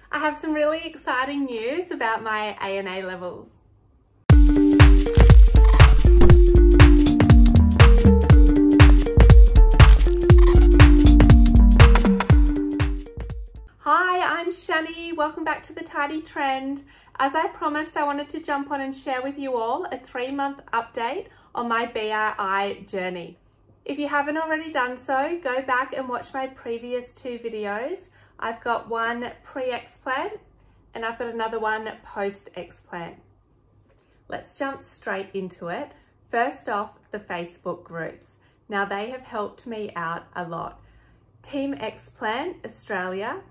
I have some really exciting news about my ANA levels. Hi, I'm Channy. Welcome back to the Tidy Trend. As I promised, I wanted to jump on and share with you all a 3-month update on my Bii journey. If you haven't already done so, go back and watch my previous 2 videos. I've got one pre-explant and I've got another one post-explant. Let's jump straight into it. First off, the Facebook groups. Now they have helped me out a lot. Team Explant Australia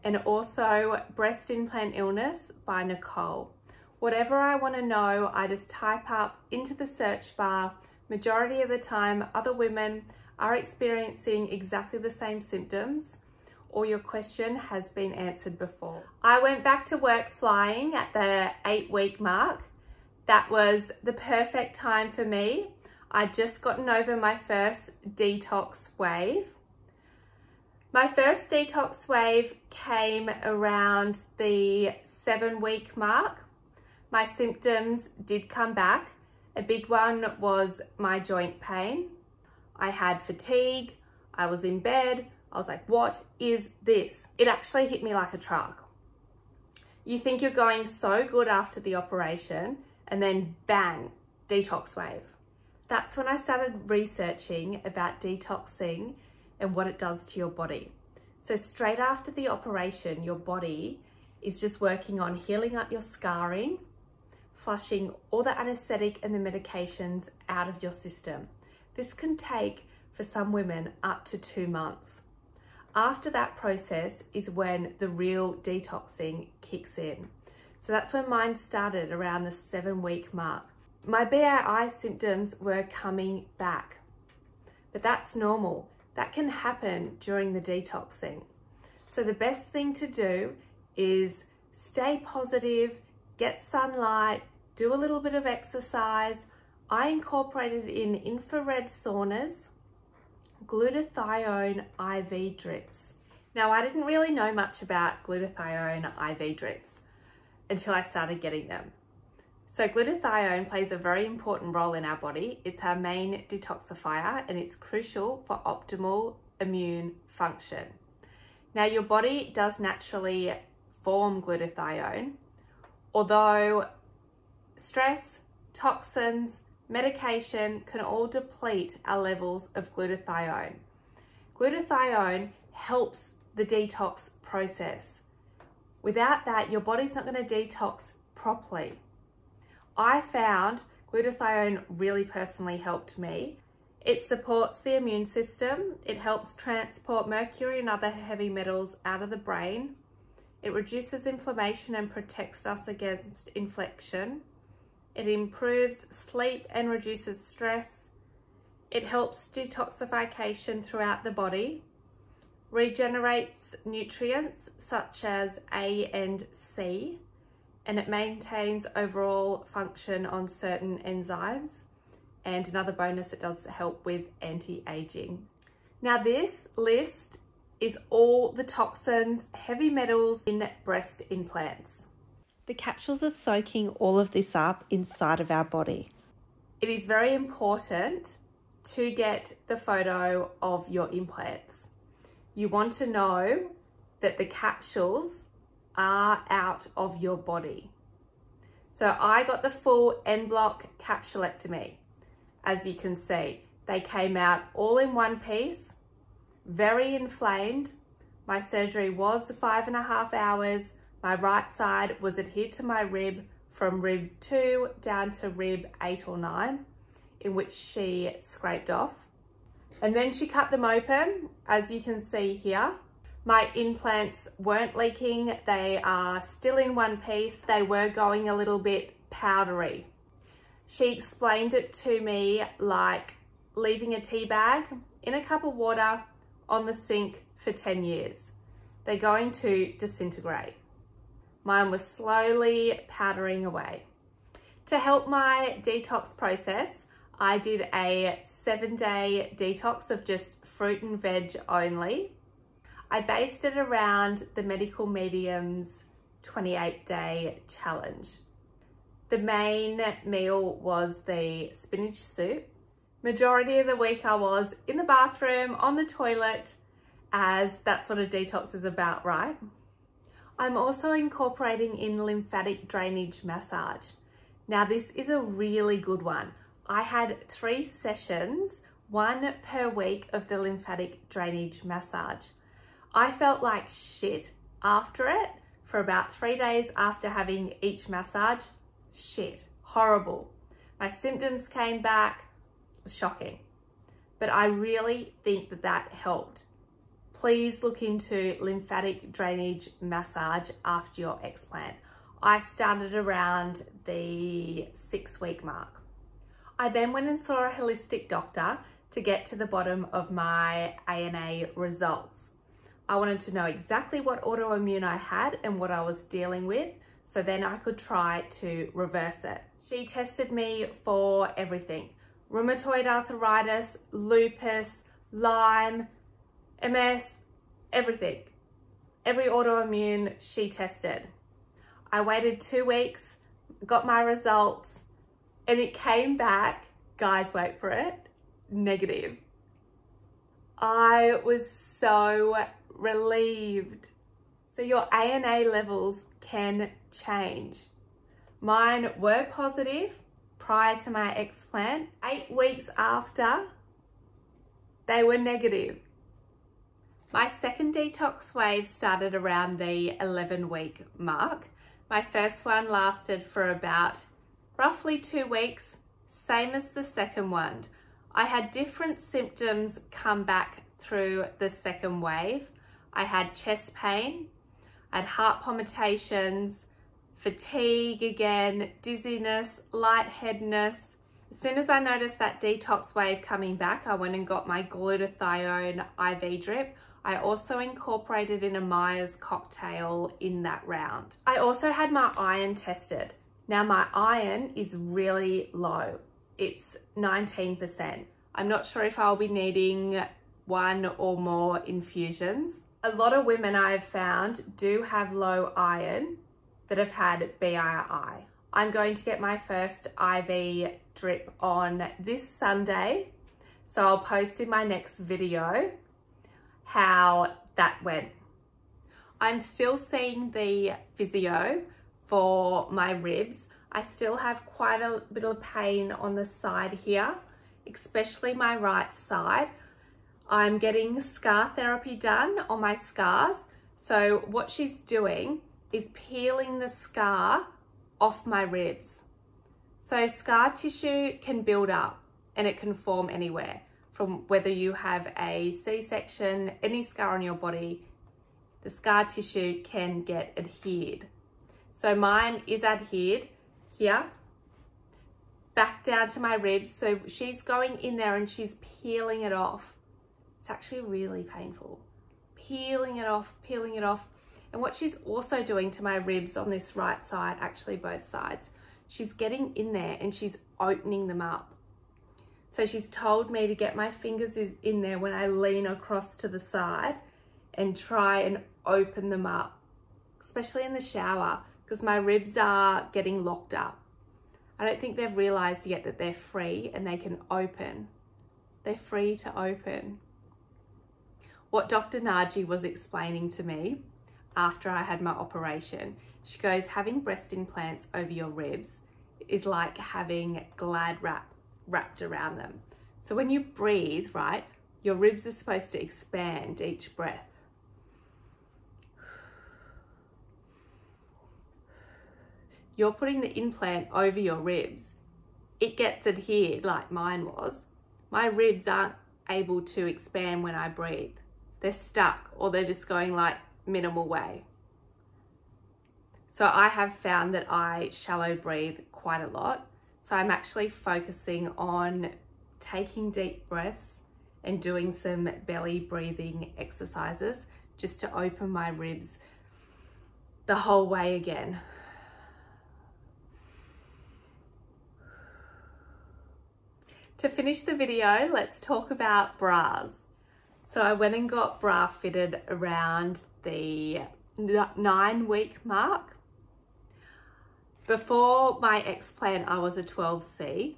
and also Breast Implant Illness by Nokori. Whatever I want to know, I just type up into the search bar. Majority of the time, other women are experiencing exactly the same symptoms, or your question has been answered before. I went back to work flying at the 8-week mark. That was the perfect time for me. I'd just gotten over my first detox wave. My first detox wave came around the 7-week mark. My symptoms did come back. A big one was my joint pain. I had fatigue. I was in bed. I was like, what is this? It actually hit me like a truck. You think you're going so good after the operation and then bang, detox wave. That's when I started researching about detoxing and what it does to your body. So straight after the operation, your body is just working on healing up your scarring, flushing all the anesthetic and the medications out of your system. This can take, for some women, up to 2 months. After that process is when the real detoxing kicks in. So that's when mine started around the 7-week mark. My Bii symptoms were coming back, but that's normal. That can happen during the detoxing. So the best thing to do is stay positive, get sunlight, do a little bit of exercise. I incorporated in infrared saunas, glutathione IV drips. Now, I didn't really know much about glutathione IV drips until I started getting them. So glutathione plays a very important role in our body. It's our main detoxifier and it's crucial for optimal immune function. Now, your body does naturally form glutathione, although stress, toxins, medication can all deplete our levels of glutathione. Glutathione helps the detox process. Without that, your body's not going to detox properly. I found glutathione really personally helped me. It supports the immune system. It helps transport mercury and other heavy metals out of the brain. It reduces inflammation and protects us against infection. It improves sleep and reduces stress. It helps detoxification throughout the body, regenerates nutrients such as A and C, and it maintains overall function on certain enzymes. And another bonus, it does help with anti-aging. Now this list is all the toxins, heavy metals in breast implants. The capsules are soaking all of this up inside of our body. It is very important to get the photo of your implants. You want to know that the capsules are out of your body. So I got the full en bloc capsulectomy. As you can see, they came out all in one piece, very inflamed. My surgery was 5.5 hours. My right side was adhered to my rib from rib 2 down to rib 8 or 9, in which she scraped off. And then she cut them open, as you can see here. My implants weren't leaking. They are still in one piece. They were going a little bit powdery. She explained it to me like leaving a tea bag in a cup of water on the sink for 10 years. They're going to disintegrate. Mine was slowly powdering away. To help my detox process, I did a 7-day detox of just fruit and veg only. I based it around the Medical Medium's 28-day challenge. The main meal was the spinach soup. Majority of the week I was in the bathroom, on the toilet, as that's what a detox is about, right? I'm also incorporating in lymphatic drainage massage. Now this is a really good one. I had 3 sessions, 1 per week of the lymphatic drainage massage. I felt like shit after it for about 3 days after having each massage. Shit, horrible. My symptoms came back, shocking. But I really think that that helped. Please look into lymphatic drainage massage after your explant. I started around the 6-week mark. I then went and saw a holistic doctor to get to the bottom of my ANA results. I wanted to know exactly what autoimmune I had and what I was dealing with, so then I could try to reverse it. She tested me for everything: rheumatoid arthritis, lupus, Lyme, MS, everything. Every autoimmune she tested. I waited 2 weeks, got my results, and it came back, guys, wait for it, negative. I was so relieved. So your ANA levels can change. Mine were positive prior to my explant. 8 weeks after, they were negative. My second detox wave started around the 11-week mark. My first one lasted for about roughly 2 weeks, same as the second one. I had different symptoms come back through the second wave. I had chest pain, I had heart palpitations, fatigue again, dizziness, lightheadedness. As soon as I noticed that detox wave coming back, I went and got my glutathione IV drip. I also incorporated in a Myers cocktail in that round. I also had my iron tested. Now my iron is really low. It's 19%. I'm not sure if I'll be needing 1 or more infusions. A lot of women I've found do have low iron that have had BII. I'm going to get my first IV drip on this Sunday, so I'll post in my next video how that went. I'm still seeing the physio for my ribs. I still have quite a bit of pain on the side here, especially my right side. I'm getting scar therapy done on my scars. So what she's doing is peeling the scar off my ribs. So scar tissue can build up and it can form anywhere, from whether you have a C-section, any scar on your body, the scar tissue can get adhered. So mine is adhered here, back down to my ribs. So she's going in there and she's peeling it off. It's actually really painful. Peeling it off, peeling it off. And what she's also doing to my ribs on this right side, actually both sides, she's getting in there and she's opening them up. So she's told me to get my fingers in there when I lean across to the side and try and open them up, especially in the shower, because my ribs are getting locked up. I don't think they've realized yet that they're free and they can open. They're free to open. What Dr. Naji was explaining to me after I had my operation, she goes, having breast implants over your ribs is like having Glad wrapped around them. So when you breathe, right, your ribs are supposed to expand each breath. You're putting the implant over your ribs. It gets adhered like mine was. My ribs aren't able to expand when I breathe. They're stuck, or they're just going like minimal way. So I have found that I shallow breathe quite a lot. So I'm actually focusing on taking deep breaths and doing some belly breathing exercises just to open my ribs the whole way again. To finish the video, let's talk about bras. So I went and got bra fitted around the 9-week mark. Before my Explant, I was a 12C.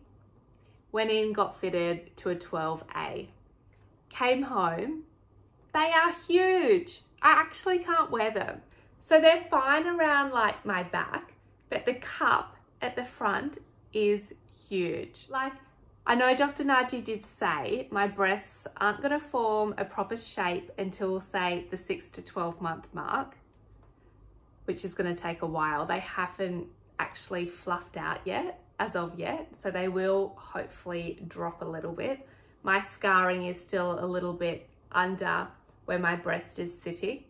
Went in, got fitted to a 12A. Came home. They are huge. I actually can't wear them. So they're fine around like my back, but the cup at the front is huge. Like, I know Dr. Naji did say my breasts aren't going to form a proper shape until, say, the 6 to 12 month mark, which is going to take a while. They haven't actually fluffed out yet, as of yet, so they will hopefully drop a little bit. My scarring is still a little bit under where my breast is sitting,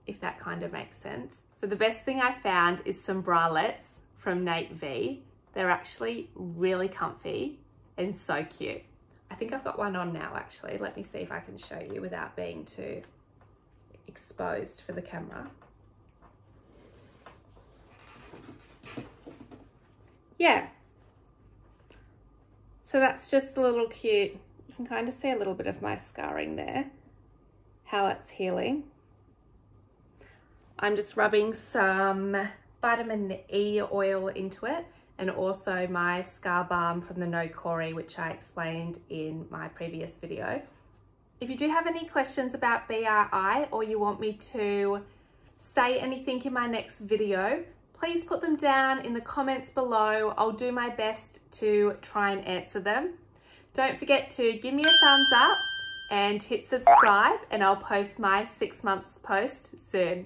if that kind of makes sense. So the best thing I found is some bralettes from Nat V. They're actually really comfy and so cute. I think I've got one on now actually. Let me see if I can show you without being too exposed for the camera. Yeah. So that's just a little cute. You can kind of see a little bit of my scarring there, how it's healing. I'm just rubbing some vitamin E oil into it, and also my scar balm from the Nokori, which I explained in my previous video. If you do have any questions about BRI, or you want me to say anything in my next video, please put them down in the comments below. I'll do my best to try and answer them. Don't forget to give me a thumbs up and hit subscribe, and I'll post my 6 months post soon.